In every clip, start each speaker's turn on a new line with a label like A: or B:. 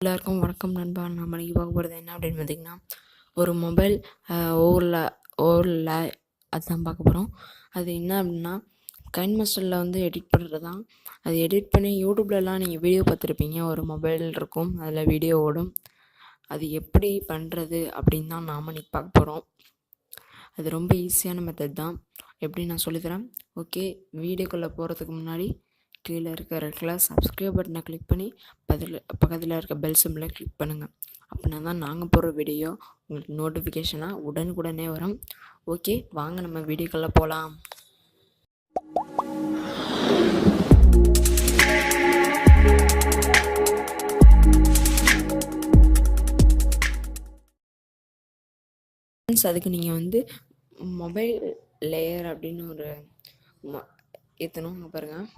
A: எல்லாருக்கும் வணக்கம் நண்பா. நம்ம இன்றைக்கி பார்க்க போகிறது என்ன அப்படின்னு பார்த்திங்கன்னா, ஒரு மொபைல் ஓவரில் அதுதான் பார்க்க போகிறோம். அது என்ன அப்படின்னா, கைன் மாஸ்டரில் வந்து எடிட் பண்ணுறது தான். அது எடிட் பண்ணி யூடியூப்லலாம் நீங்கள் வீடியோ பார்த்துருப்பீங்க. ஒரு மொபைல் இருக்கும், அதில் வீடியோ ஓடும். அது எப்படி பண்ணுறது அப்படின்னு தான் நாம் இன்றைக்கி பார்க்க போகிறோம். அது ரொம்ப ஈஸியான மெத்தட் தான். எப்படி நான் சொல்லித்தரேன். ஓகே, வீடியோக்குள்ளே போகிறதுக்கு முன்னாடி கீழே இருக்க ரெட் கலர் சப்ஸ்கிரைப் பட்டனை கிளிக் பண்ணி பக்கத்தில் இருக்க பெல் சிம்பிளை கிளிக் பண்ணுங்கள். அப்படின்னா தான் நாங்கள் போடுற வீடியோ உங்களுக்கு நோட்டிஃபிகேஷனாக உடனுக்குடனே வரும். ஓகே, வாங்க நம்ம வீடியோக்குள்ளே போகலாம். அதுக்கு நீங்கள் வந்து மொபைல் லேயர் அப்படின்னு ஒரு ஏற்றணும். அங்கே பாருங்கள்,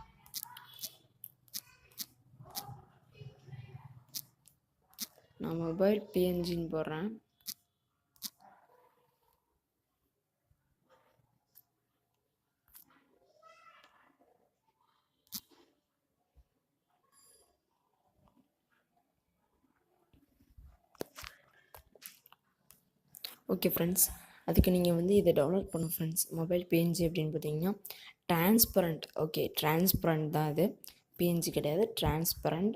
A: நான் மொபைல் பிஎன்ஜின்னு போடுறேன். ஓகே ஃப்ரெண்ட்ஸ், அதுக்கு நீங்கள் வந்து இதை டவுன்லோட் பண்ணணும் ஃப்ரெண்ட்ஸ். மொபைல் பிஎன்ஜி அப்படின்னு பார்த்தீங்கன்னா டிரான்ஸ்பரண்ட். ஓகே, டிரான்ஸ்பரண்ட் தான் அது, பிஎன்ஜி கிடையாது, டிரான்ஸ்பரண்ட்.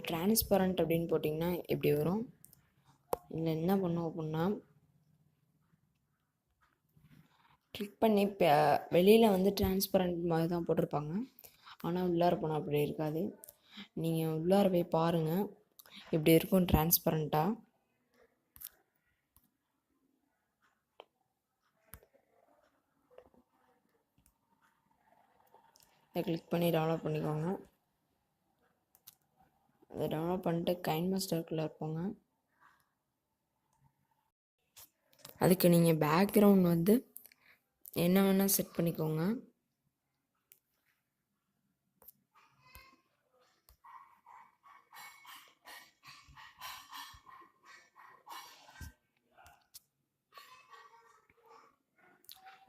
A: டிரான்ஸ்பரண்ட் அப்படின்னு போட்டிங்கன்னா எப்படி வரும். இதில் என்ன பண்ணும் அப்படின்னா, கிளிக் பண்ணி வெளியில் வந்து டிரான்ஸ்பரண்ட் மாதிரி தான் போட்டிருப்பாங்க. ஆனால் உள்ளார போனால் அப்படி இருக்காது. நீங்கள் உள்ளார போய் பாருங்கள் எப்படி இருக்கும் டிரான்ஸ்பரண்ட்டாக. இதை கிளிக் பண்ணி டவுன்லோட் பண்ணிக்கோங்க. அதை டவுன்லோட் பண்ணிட்டு கைன் மாஸ்டருக்குள்ளே இருப்போங்க. அதுக்கு நீங்கள் பேக்ரவுண்ட் வந்து என்ன வேணால் செட் பண்ணிக்கோங்க.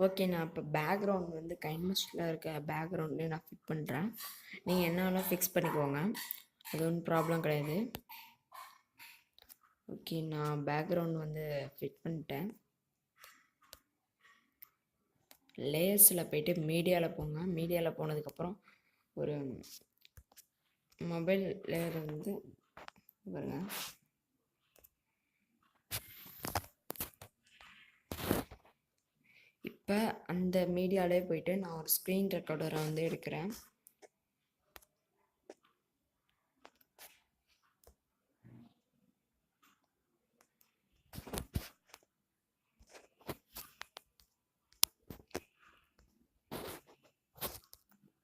A: ஓகே, நான் இப்போ பேக்ரவுண்ட் வந்து கைன் மாஸ்டரில் இருக்க பேக்ரவுண்ட்லேயே நான் ஃபிட் பண்ணுறேன். நீங்கள் என்ன வேணால் ஃபிக்ஸ் பண்ணிக்கோங்க, அது ஒன்றும் ப்ராப்ளம் கிடையாது. ஓகே, நான் பேக்ரவுண்ட் வந்து ஃபிட் பண்ணிட்டேன். லேயர்ஸில் போய்ட்டு மீடியாவில் போங்க. மீடியாவில் போனதுக்கப்புறம் ஒரு மொபைல் லேயர் வந்து பாருங்க, இப்போ அந்த மீடியாவிலே போயிட்டு நான் ஒரு ஸ்க்ரீன் ரெக்கார்டரை வந்து எடுக்கிறேன்.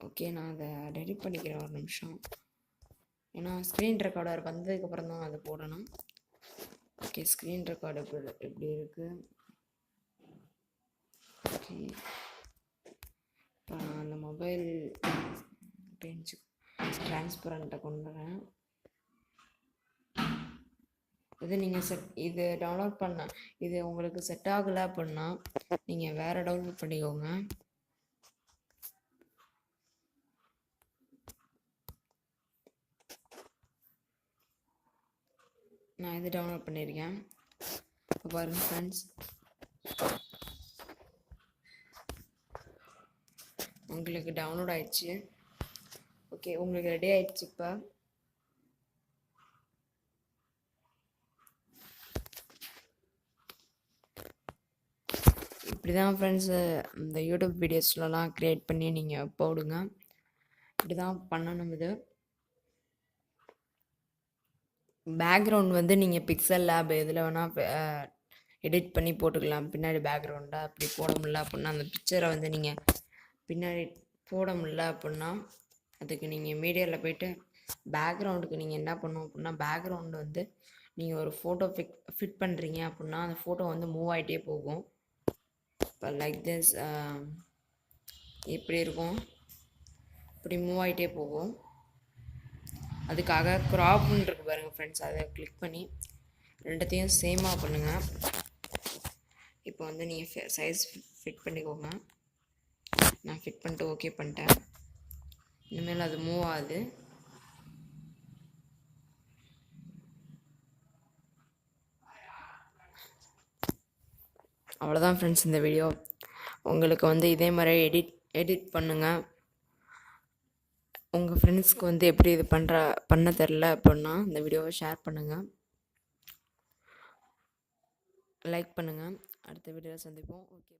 A: ஓகே, நான் அதை டெலிட் பண்ணிக்கிறேன் ஒரு நிமிஷம். ஏன்னா ஸ்க்ரீன் ரெக்கார்டர் வந்ததுக்கப்புறம் தான் அதை போடணும். ஓகே, ஸ்க்ரீன் ரெக்கார்டு எப்படி இருக்குது. ஓகே, இப்போ நான் அந்த மொபைல் பெஞ்சு டிரான்ஸ்பரண்ட்டை கொண்டு வரேன். இது நீங்கள் இது டவுன்லோட் பண்ண இது உங்களுக்கு செட் ஆகலை அப்படின்னா நீங்கள் வேறு டவுன்லோட் பண்ணிக்கோங்க. நான் இது டவுன்லோட் பண்ணியிருக்கேன். இப்போ பாருங்கள் ஃப்ரெண்ட்ஸ், உங்களுக்கு டவுன்லோட் ஆயிடுச்சு. ஓகே, உங்களுக்கு ரெடி ஆயிடுச்சு. இப்போ இப்படி தான் ஃப்ரெண்ட்ஸு இந்த யூடியூப் வீடியோஸ்லலாம் க்ரியேட் பண்ணி நீங்கள் போடுங்க. இப்படி தான் பண்ணணும். இது பேக்ரவுண்ட் வந்து நீங்கள் பிக்சல் லேப் எதில் வேணால் எடிட் பண்ணி போட்டுக்கலாம். பின்னாடி பேக்ரவுண்டாக அப்படி போட முடியல அப்படின்னா, அந்த பிக்சரை வந்து நீங்கள் பின்னாடி போட முடியல அப்படின்னா, அதுக்கு நீங்கள் மீடியாவில் போய்ட்டு பேக்ரவுண்டுக்கு நீங்கள் என்ன பண்ணணும் அப்படின்னா, பேக்ரவுண்டு வந்து நீங்கள் ஒரு ஃபோட்டோ ஃபிட் பண்ணுறீங்க அப்படின்னா அந்த ஃபோட்டோ வந்து மூவ் ஆகிட்டே போகும். இப்போ லைக் திஸ் இப்படி இருக்கும், இப்படி மூவ் ஆகிட்டே போகும். அதுக்காக க்ராப்னு இருக்கு பாருங்கள் ஃப்ரெண்ட்ஸ், அதை கிளிக் பண்ணி ரெண்டுத்தையும் சேமாக பண்ணுங்கள். இப்போ வந்து நீங்கள் சைஸ் ஃபிட் பண்ணிக்கோங்க. நான் ஃபிட் பண்ணிட்டு ஓகே பண்ணிட்டேன். இனிமேல் அது மூவ் ஆகுது. அவ்வளோதான் ஃப்ரெண்ட்ஸ் இந்த வீடியோ. உங்களுக்கு வந்து இதே மாதிரி எடிட் பண்ணுங்கள். உங்கள் ஃப்ரெண்ட்ஸ்க்கு வந்து எப்படி இது பண்ண தெரில அப்படின்னா இந்த வீடியோவை ஷேர் பண்ணுங்கள், லைக் பண்ணுங்கள். அடுத்த வீடியோவில் சந்திப்போம். ஓகே.